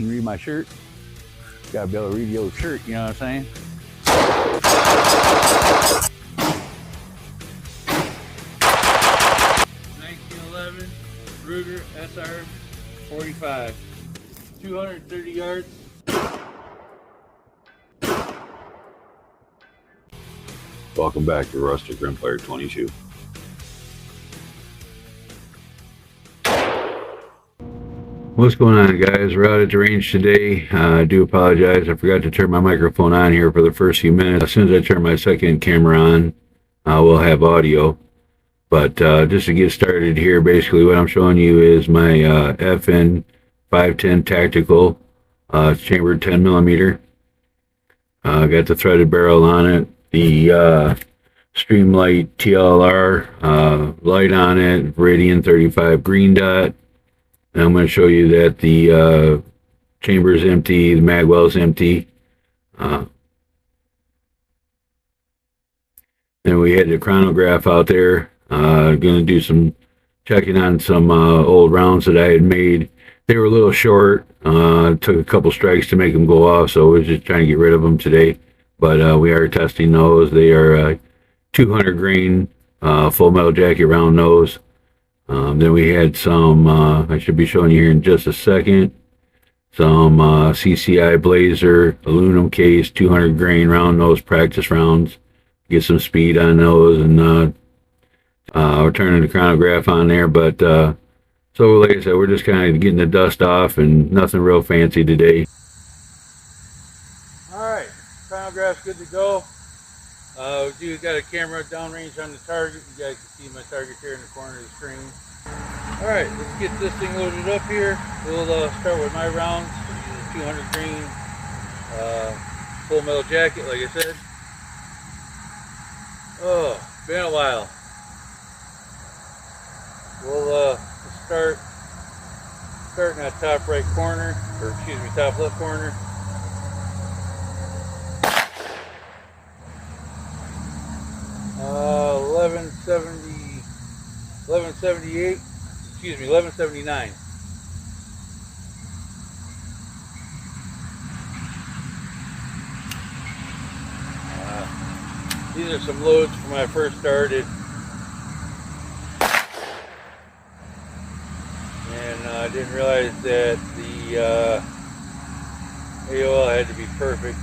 You can read my shirt. Gotta be able to read the old shirt, you know what I'm saying? 1911 Ruger SR 45, 230 yards. Welcome back to Rustic Rimfire 22. What's going on, guys? We're out at the range today. I do apologize. I forgot to turn my microphone on here for the first few minutes. As soon as I turn my second camera on, we'll have audio. But just to get started here, basically what I'm showing you is my FN510 Tactical. It's chambered 10 millimeter. Got the threaded barrel on it. The Streamlight TLR light on it. Radian 35 green dot. And I'm going to show you that the chamber is empty, the mag well is empty. Then we had the chronograph out there. Going to do some checking on some old rounds that I had made. They were a little short. Took a couple strikes to make them go off, so we're just trying to get rid of them today. But we are testing those. They are 200 grain full metal jacket round nose. Then we had some, I should be showing you here in just a second, some CCI Blazer aluminum case, 200 grain round nose practice rounds. Get some speed on those, and we're turning the chronograph on there. But so like I said, we're just kind of getting the dust off and nothing real fancy today. Alright, chronograph's good to go. We do got a camera downrange on the target. You guys can see my target here in the corner of the screen. Alright, let's get this thing loaded up here. We'll start with my rounds. We'll use a 200 grain full metal jacket, like I said. Oh, been a while. We'll start in that top right corner, or excuse me, top left corner. Uh, 1178, excuse me, 1179. These are some loads from when I first started. And I didn't realize that the AOL had to be perfect.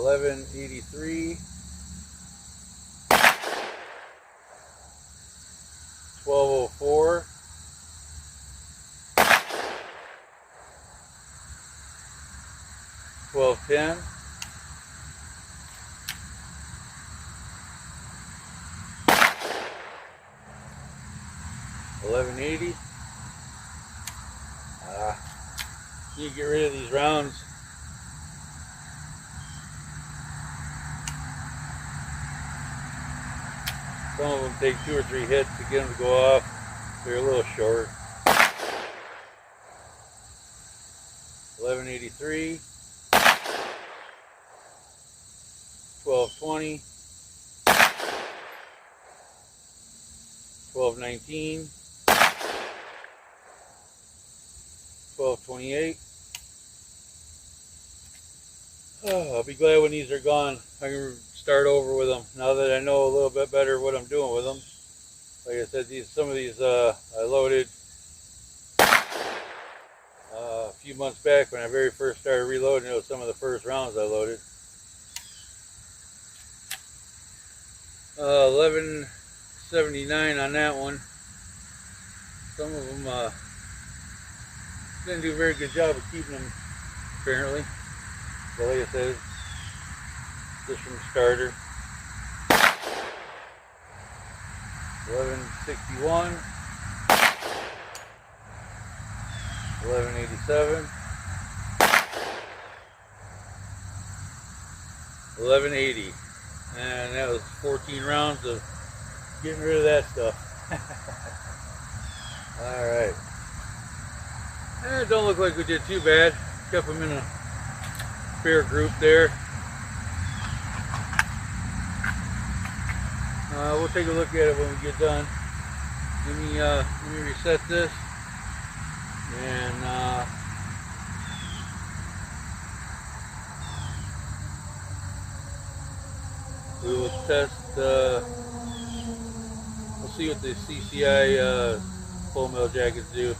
1183, 1204, 1210, 1180. You get rid of these rounds. Some of them take 2 or 3 hits to get them to go off. They're a little short. 1183, 1220, 1219, 1228. Oh, I'll be glad when these are gone. I can start over with them now that I know a little bit better what I'm doing with them. Like I said, some of these I loaded a few months back when I very first started reloading. It was some of the first rounds I loaded. 1179 on that one. Some of them didn't do a very good job of keeping them, apparently. But like I said, just from starter. 1161, 1187, 1180, and that was 14 rounds of getting rid of that stuff. All right. It don't look like we did too bad. Kept them in a fair group there. We'll take a look at it when we get done. let me reset this, and we will test. We'll see what the CCI full metal jackets do.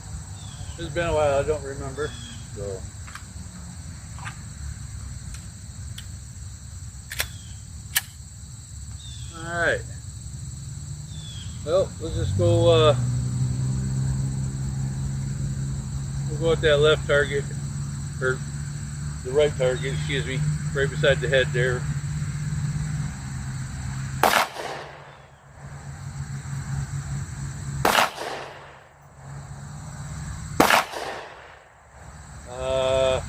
It's been a while. I don't remember. So. Alright, well, let's just go, we'll go at that left target, or the right target, excuse me, right beside the head there. Uh,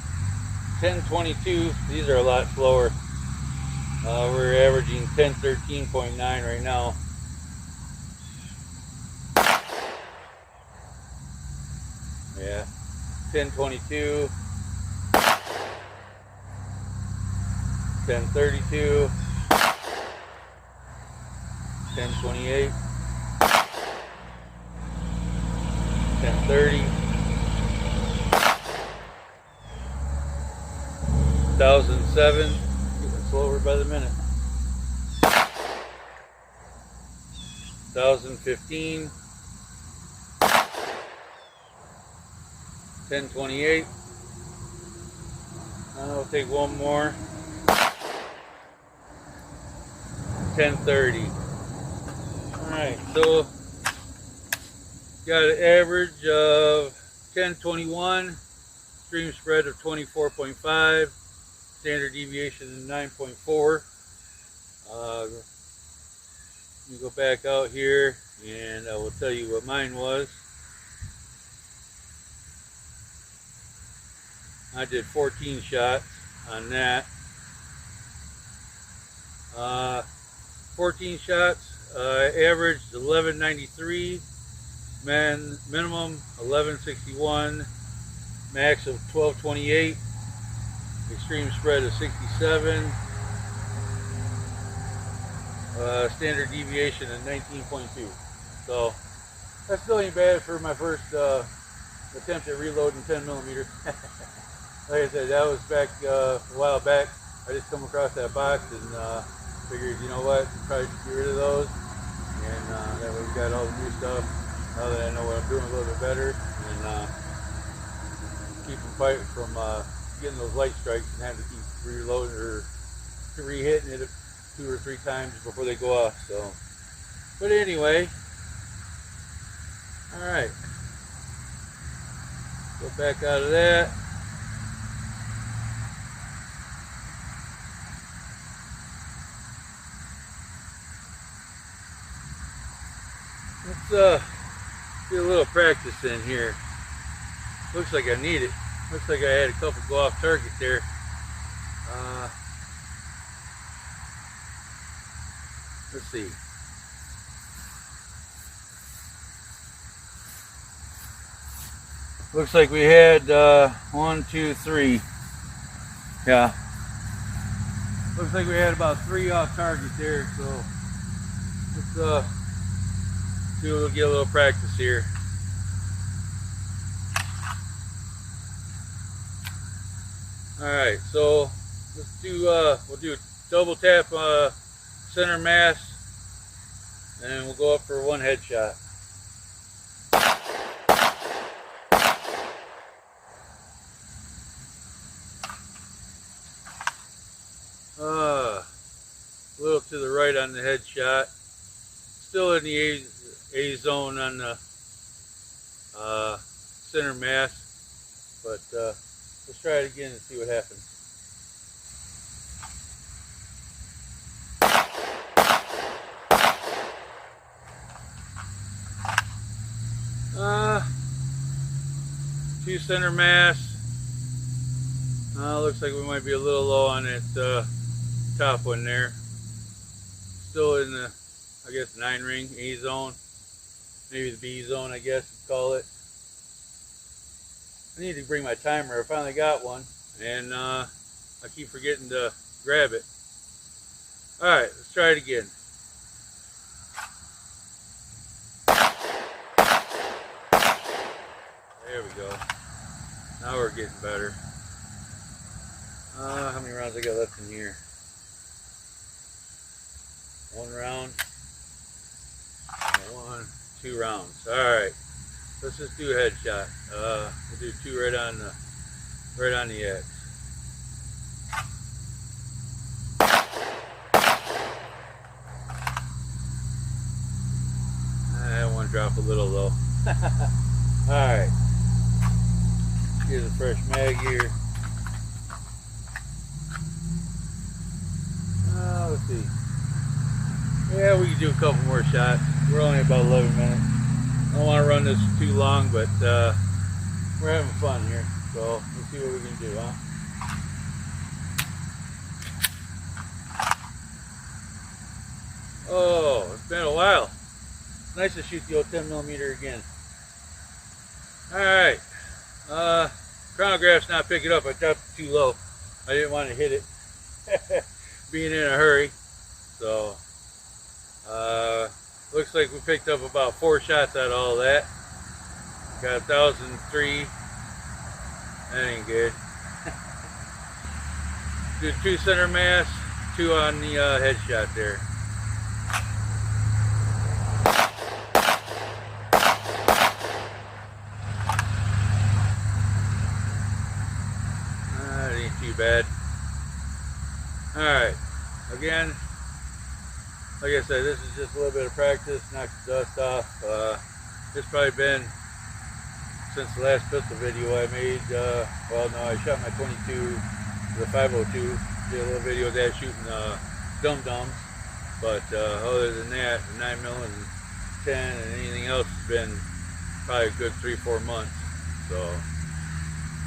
1022, these are a lot slower. We're averaging 1013.9 right now. Yeah, 1022, 1032, 1028, 1030, 1007. Slower by the minute. 1015, 1028. I'll take one more. 1030. Alright, so got an average of 1021, stream spread of 24.5. Standard deviation is 9.4. Let me go back out here and I will tell you what mine was. I did 14 shots on that. 14 shots, averaged 1193, minimum 1161, max of 1228. Extreme spread of 67, standard deviation of 19.2. So that still ain't bad for my first attempt at reloading 10mm. Like I said, that was back a while back. I just come across that box and figured, you know what, probably should get rid of those, and that way we got all the new stuff. Now that I know what I'm doing a little bit better, and keep them fighting from getting those light strikes and having to keep reloading or re-hitting it 2 or 3 times before they go off. So, but anyway, all right, go back out of that. Let's get a little practice in here. Looks like I need it. Looks like I had a couple go off target there. Let's see. Looks like we had 1, 2, 3. Yeah. Looks like we had about 3 off target there. So let's see, we'll get a little practice here. Alright, so let's do we'll do a double tap center mass, and we'll go up for 1 headshot. A little to the right on the headshot. Still in the A zone on the center mass, but let's try it again and see what happens. Two center mass. Looks like we might be a little low on that top one there. Still in the, I guess, 9 ring, A zone. Maybe the B zone, I guess you'd call it. I need to bring my timer. I finally got one, and I keep forgetting to grab it. Alright, let's try it again. we go. Now we're getting better. How many rounds I got left in here? 1 round. 1, 2 rounds. All right. Let's just do a headshot. We'll do 2 right on the X. I want to drop a little though. Alright. Here's a fresh mag here. Let's see. Yeah, we can do a couple more shots. We're only about 11 minutes. I don't want to run this too long, but we're having fun here. So let's see what we can do, huh? Oh, it's been a while. Nice to shoot the old 10mm again. Alright. Chronograph's not picking up. I dropped it too low. I didn't want to hit it being in a hurry. So looks like we picked up about 4 shots out of all that. Got 1,003. That ain't good. Do 2 center mass, 2 on the headshot there. That ain't too bad. Alright, again, like I said, this is just a little bit of practice, knock the dust off. It's probably been since the last pistol video I made. Well, no, I shot my 22, the 502, did a little video of that shooting dum-dums. But other than that, the 9mm and 10 and anything else has been probably a good 3-4 months. So,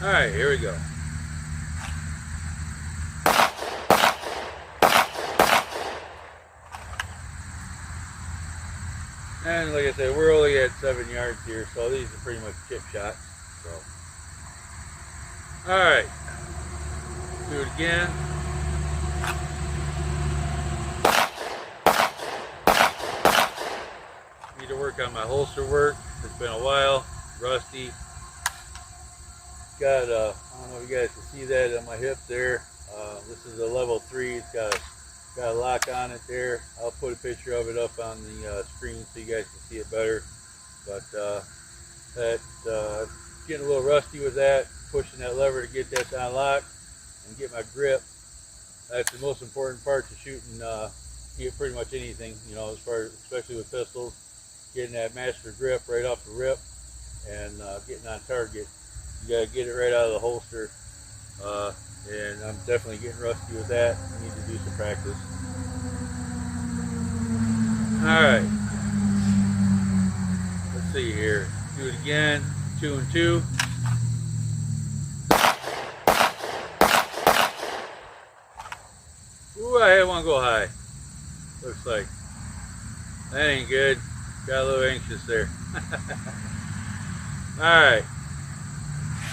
alright, here we go. And like I said, we're only at 7 yards here, so these are pretty much chip shots. So, all right, do it again. Need to work on my holster work. It's been a while, rusty. Got I don't know if you guys can see that on my hip there. This is a level 3. It's got a lock on it there. I'll put a picture of it up on the screen so you guys can see it better. But getting a little rusty with that, pushing that lever to get that on lock and get my grip. That's the most important part to shooting pretty much anything, you know, as far as, especially with pistols, getting that master grip right off the rip and getting on target. You gotta get it right out of the holster. And I'm definitely getting rusty with that. I need to do some practice. Alright. Let's see here. Do it again. 2 and 2. Ooh, I had one go high. Looks like. That ain't good. Got a little anxious there. Alright.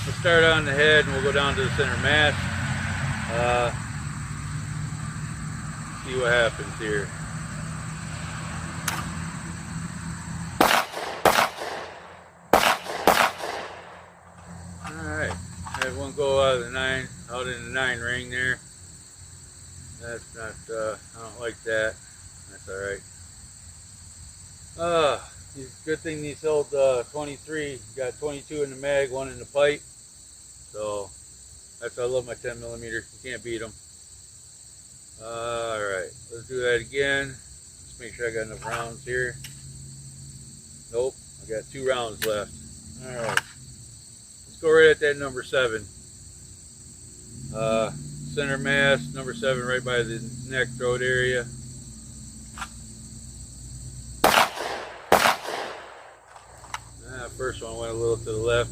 We'll start on the head and we'll go down to the center mass. See what happens here. Alright, had one go out of the 9, out in the 9 ring there. That's not, I don't like that. That's alright. Good thing these old 23, got 22 in the mag, 1 in the pipe. So, that's why I love my 10mm. You can't beat them. Alright, let's do that again. Let's make sure I got enough rounds here. Nope, I got 2 rounds left. Alright, let's go right at that number 7. Center mass, number 7, right by the neck, throat area. First one went a little to the left.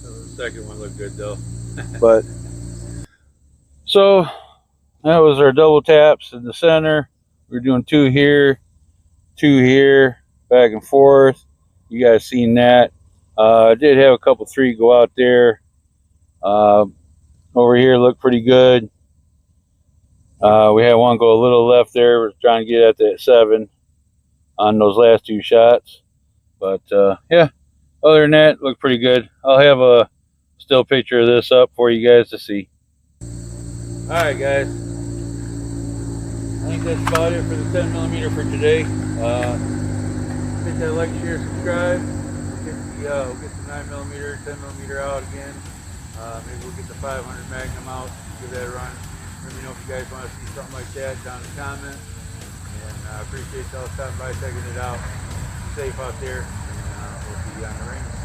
The second one looked good though. But so that was our double taps in the center. We're doing 2 here, 2 here, back and forth. You guys seen that. I did have a couple 3 go out there. Over here looked pretty good. We had one go a little left there. We're trying to get at that 7 on those last 2 shots. But yeah, Other than that, look pretty good. I'll have a still picture of this up for you guys to see. Alright guys, I think that's about it for the 10mm for today. Hit that like, share, subscribe. We'll get the 9mm, 10mm out again. Maybe we'll get the 500 Magnum out, give that a run. Let me know if you guys want to see something like that down in the comments. And I appreciate y'all stopping by, checking it out. Be safe out there, and we'll see you on the range.